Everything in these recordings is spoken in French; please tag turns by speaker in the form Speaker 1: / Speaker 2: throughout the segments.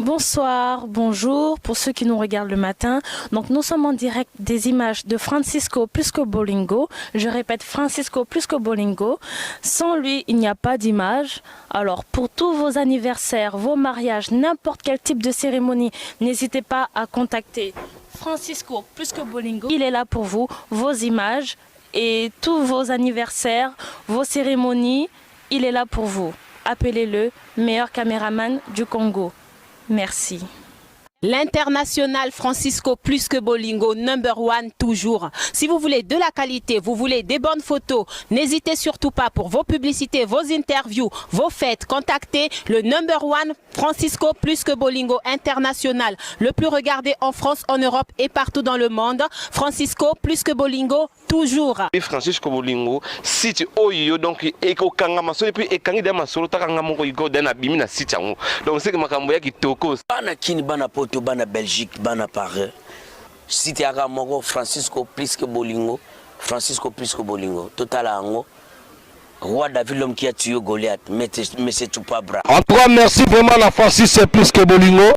Speaker 1: Bonsoir, bonjour pour ceux qui nous regardent le matin. Donc nous sommes en direct des images de Francisco Plusco Bolingo. Je répète, Francisco Plusco Bolingo. Sans lui, il n'y a pas d'image. Alors pour tous vos anniversaires, vos mariages, n'importe quel type de cérémonie, n'hésitez pas à contacter Francisco Plusco Bolingo. Il est là pour vous, vos images et tous vos anniversaires, vos cérémonies. Il est là pour vous. Appelez-le, meilleur caméraman du Congo. Merci.
Speaker 2: L'international Francisco Plusco Bolingo, #1 toujours. Si vous voulez de la qualité, vous voulez des bonnes photos, n'hésitez surtout pas pour vos publicités, vos interviews, vos fêtes. Contactez le #1 Francisco Plusco Bolingo international, le plus regardé en France, en Europe et partout dans le monde. Francisco Plusco Bolingo toujours.
Speaker 3: Francisco Bolingo, site oyo donc eko kanga masolo puis ekangi de masolo takanga moko iko dena bimina site yango. Donc c'est que makambo ya kitoko.
Speaker 4: Bana kini bana poto bana Belgique bana Paris. Site ya moko Francisco Plusco Bolingo, Francisco Plusco Bolingo. Total ango. Roi David l'homme qui a tué Goliath, mais c'est tout pas bras.
Speaker 3: En tout cas, merci vraiment à Francisco Plusco Bolingo.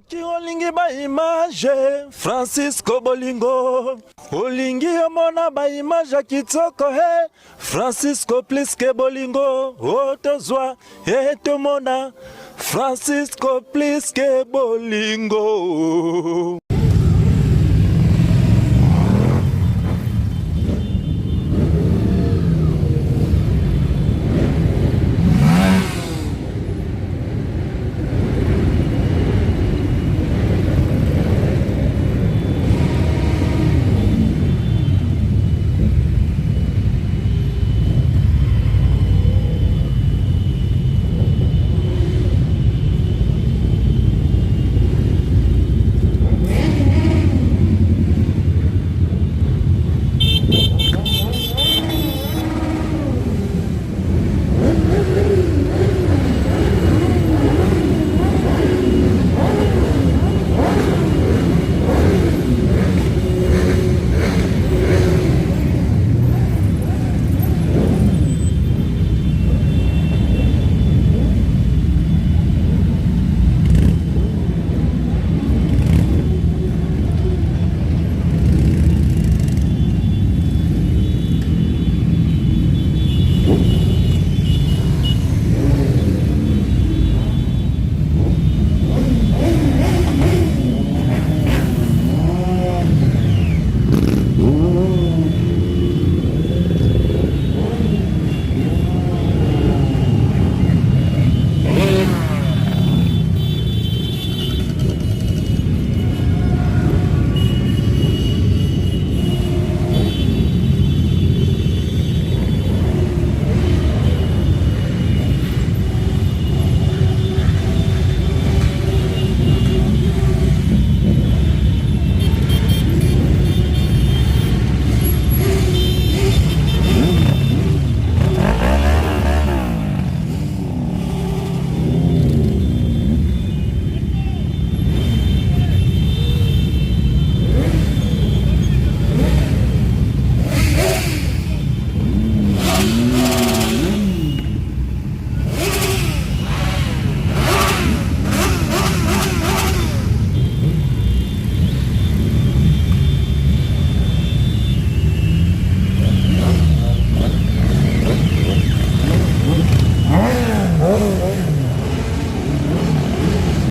Speaker 5: Qui olingi ba image Francisco Bolingo olingi omona ba image kitoko he Francisco Plusco Bolingo otozwa etomona Francisco Plusco Bolingo.